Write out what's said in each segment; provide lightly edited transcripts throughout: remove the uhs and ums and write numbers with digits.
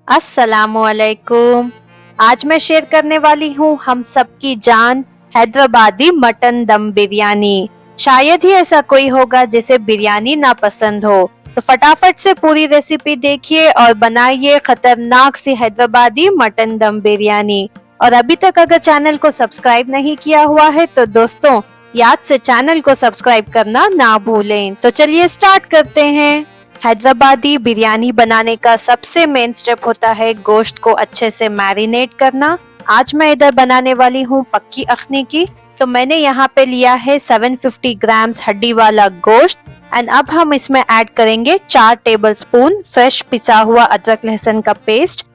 अस्सलामुअलैकुम। आज मैं शेयर करने वाली हूँ हम सबकी जान हैदराबादी मटन दम बिरयानी। शायद ही ऐसा कोई होगा जिसे बिरयानी ना पसंद हो। तो फटाफट से पूरी रेसिपी देखिए और बनाइए खतरनाक सी हैदराबादी मटन दम बिरयानी। और अभी तक अगर चैनल को सब्सक्राइब नहीं किया हुआ है तो दोस्तों याद से चैनल को सब्सक्राइब करना ना भूलें। तो चलिए स्टार्ट करते हैं। हैदराबादी बिरयानी बनाने का सबसे मेन स्टेप होता है गोश्त को अच्छे से मैरिनेट करना। आज मैं इधर बनाने वाली हूँ पक्की अखनी की। तो मैंने यहाँ पे लिया है 750 ग्राम्स हड्डी वाला गोश्त। एंड अब हम इसमें ऐड करेंगे 4 टेबलस्पून फ्रेश पिसा हुआ अदरक लहसुन का पेस्ट।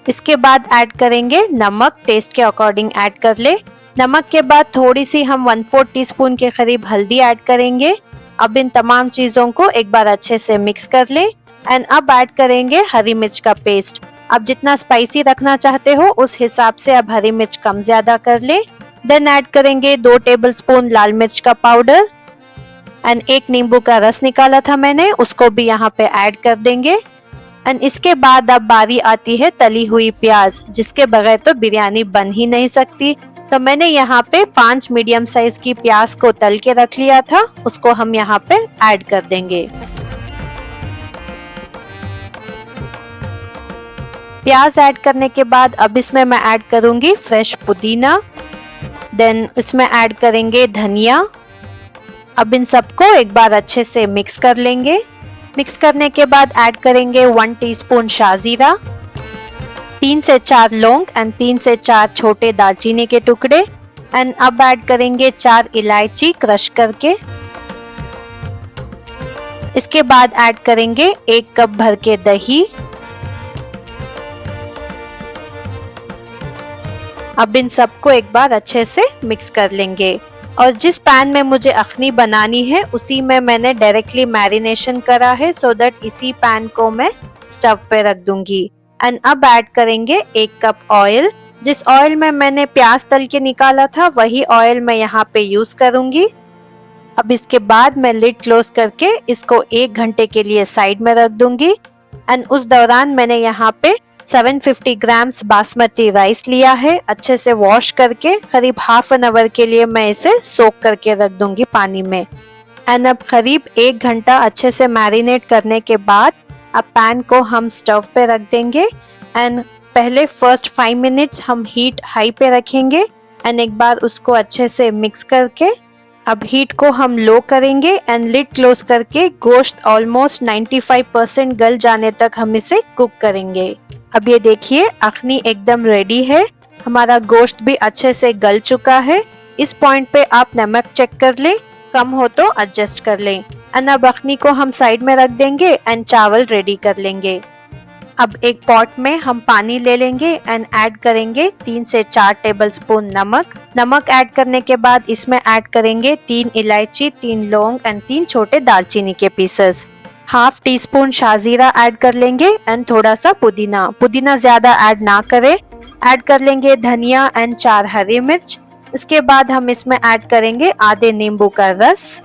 इसके बाद ऐड करेंगे नमक, टेस्ट के अकॉर्डिंग ऐड कर ले। नमक के बाद थोड़ी सी हम 1/4 टीस्पून के करीब हल्दी ऐड करेंगे। अब इन तमाम चीजों को एक बार अच्छे से मिक्स कर ले। एंड अब ऐड करेंगे हरी मिर्च का पेस्ट। अब जितना स्पाइसी रखना चाहते हो उस हिसाब से अब हरी मिर्च कम ज्यादा कर ले। देन ऐड करेंगे 2 टेबलस्पून लाल मिर्च का पाउडर। एंड 1 नींबू का रस निकाला था मैंने, उसको भी यहाँ पे ऐड कर देंगे। एंड इसके बाद अब बारी आती है तली हुई प्याज, जिसके बगैर तो बिरयानी बन ही नहीं सकती। तो मैंने यहाँ पे 5 मीडियम साइज की प्याज को तल के रख लिया था, उसको हम यहाँ पे ऐड कर देंगे। प्याज ऐड करने के बाद अब इसमें मैं ऐड करूंगी फ्रेश पुदीना। देन इसमें ऐड करेंगे धनिया। अब इन सबको एक बार अच्छे से मिक्स कर लेंगे। मिक्स करने के बाद ऐड करेंगे 1 टीस्पून शाजीरा, 3 से 4 लौंग एंड 3 से 4 छोटे दालचीनी के टुकड़े। एंड अब ऐड करेंगे 4 इलायची क्रश करके। इसके बाद ऐड करेंगे 1 कप भर के दही। अब इन सबको एक बार अच्छे से मिक्स कर लेंगे। और जिस पैन में मुझे अखनी बनानी है उसी में मैंने डायरेक्टली मैरिनेशन करा है, सो दैट इसी पैन को मैं स्टव पे रख दूंगी। एंड अब ऐड करेंगे 1 कप ऑयल। जिस ऑयल में मैंने प्याज तल के निकाला था वही ऑयल मैं यहाँ पे यूज करूंगी। अब इसके बाद मैं लिड क्लोज करके इसको 1 घंटे के लिए साइड में रख दूंगी। एंड उस दौरान मैंने यहाँ पे 750 ग्राम्स बासमती राइस लिया है, अच्छे से वॉश करके करीब हाफ एन आवर के लिए मैं इसे सोक करके रख दूंगी पानी में। एंड अब करीब 1 घंटा अच्छे से मैरिनेट करने के बाद अब पैन को हम स्टव पे रख देंगे। एंड पहले फर्स्ट 5 मिनट्स हम हीट हाई पे रखेंगे। एंड एक बार उसको अच्छे से मिक्स करके अब हीट को हम लो करेंगे एंड लिड क्लोज करके गोश्त ऑलमोस्ट 95% गल जाने तक हम इसे कुक करेंगे। अब ये देखिए अखनी एकदम रेडी है, हमारा गोश्त भी अच्छे से गल चुका है। इस पॉइंट पे आप नमक चेक कर लें, कम हो तो एडजस्ट कर लें। एंड अब अखनी को हम साइड में रख देंगे एंड चावल रेडी कर लेंगे। अब एक पॉट में हम पानी ले लेंगे एंड ऐड करेंगे 3 से 4 टेबलस्पून नमक। नमक ऐड करने के बाद इसमें ऐड करेंगे 3 इलायची, 3 लौंग एंड 3 छोटे दालचीनी के पीसेस। हाफ टी स्पून शाजीरा ऐड कर लेंगे एंड थोड़ा सा पुदीना ज्यादा ऐड ना करें। ऐड कर लेंगे धनिया एंड 4 हरी मिर्च। इसके बाद हम इसमें ऐड करेंगे आधे नींबू का रस।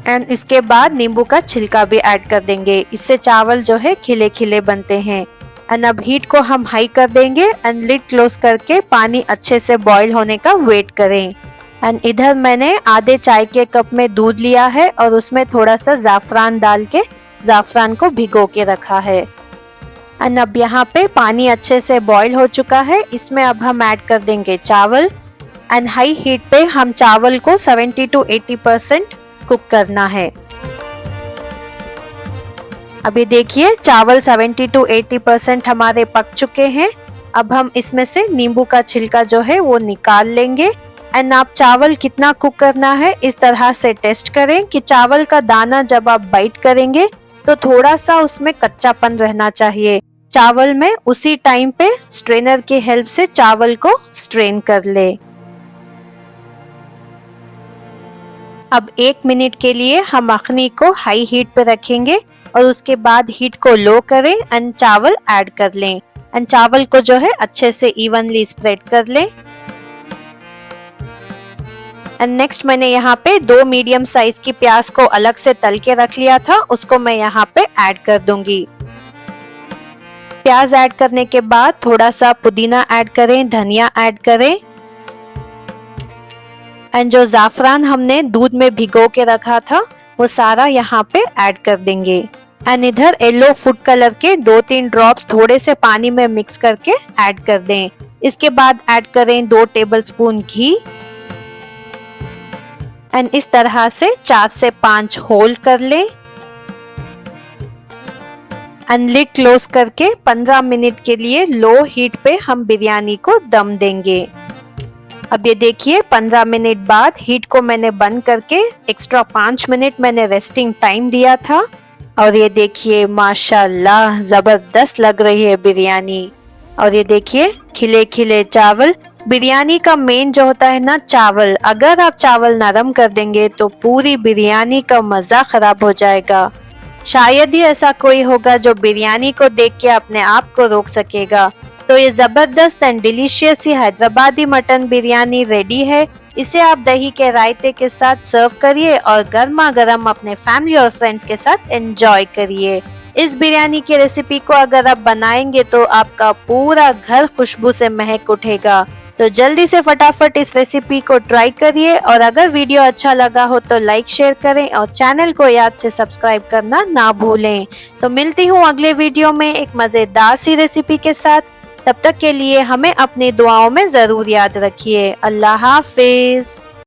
एंड इसके बाद नींबू का छिलका भी ऐड कर देंगे, इससे चावल जो है खिले खिले बनते हैं। एंड अब हीट को हम हाई कर देंगे एंड लिड क्लोज करके पानी अच्छे से बॉईल होने का वेट करें। एंड इधर मैंने आधे चाय के कप में दूध लिया है और उसमें थोड़ा सा जाफरान डाल के जाफरान को भिगो के रखा है। एंड अब यहाँ पे पानी अच्छे से बॉईल हो चुका है, इसमें अब हम ऐड कर देंगे चावल। एंड हाई हीट पे हम चावल को 70 to 80% कुक करना है। अभी देखिए चावल 70 to 80% हमारे पक चुके हैं। अब हम इसमें से नींबू का छिलका जो है वो निकाल लेंगे। एंड आप चावल कितना कुक करना है इस तरह से टेस्ट करें कि चावल का दाना जब आप बाइट करेंगे तो थोड़ा सा उसमें कच्चापन रहना चाहिए चावल में। उसी टाइम पे स्ट्रेनर की हेल्प से चावल को स्ट्रेन कर ले। अब 1 मिनट के लिए हम अखनी को हाई हीट पे रखेंगे और उसके बाद हीट को लो करें एंड चावल ऐड कर लें। एंड चावल को जो है अच्छे से इवनली स्प्रेड कर लें। एंड नेक्स्ट मैंने यहाँ पे 2 मीडियम साइज की प्याज को अलग से तल के रख लिया था, उसको मैं यहाँ पे ऐड कर दूंगी। प्याज ऐड करने के बाद थोड़ा सा पुदीना ऐड करें, धनिया ऐड करें एंड जो जाफरान हमने दूध में भिगो के रखा था वो सारा यहाँ पे ऐड कर देंगे। एंड इधर येलो फूड कलर के 2-3 ड्रॉप्स थोड़े से पानी में मिक्स करके ऐड कर दें। इसके बाद ऐड करें 2 टेबलस्पून घी एंड इस तरह से 4 से 5 होल्ड कर लें एंड लिड क्लोज करके 15 मिनट के लिए लो हीट पे हम बिरयानी को दम देंगे। अब ये देखिए 15 मिनट बाद हीट को मैंने बंद करके एक्स्ट्रा 5 मिनट मैंने रेस्टिंग टाइम दिया था और ये देखिए माशाल्लाह जबरदस्त लग रही है बिरयानी। और ये देखिए खिले खिले चावल। बिरयानी का मेन जो होता है ना चावल, अगर आप चावल नरम कर देंगे तो पूरी बिरयानी का मजा खराब हो जाएगा। शायद ही ऐसा कोई होगा जो बिरयानी को देख के अपने आप को रोक सकेगा। तो ये जबरदस्त and delicious he Hyderabadi mutton biryani ready है। इसे आप दही के रायते के साथ सर्व करिए और गर्मा गर्म अपने फैमिली और फ्रेंड्स के साथ एंजॉय करिए। इस बिरयानी की रेसिपी को अगर आप बनाएंगे तो आपका पूरा घर खुशबू से महक उठेगा। तो जल्दी से फटाफट इस रेसिपी को ट्राई करिए और अगर वीडियो अच्छा लगा हो तो लाइक शेयर करें और चैनल को याद से सब्सक्राइब करना ना भूलें। तो मिलती हूँ अगले वीडियो में एक मजेदार सी रेसिपी के साथ। तब तक के लिए हमें अपनी दुआओं में जरूर याद रखिए। अल्लाह हाफिज।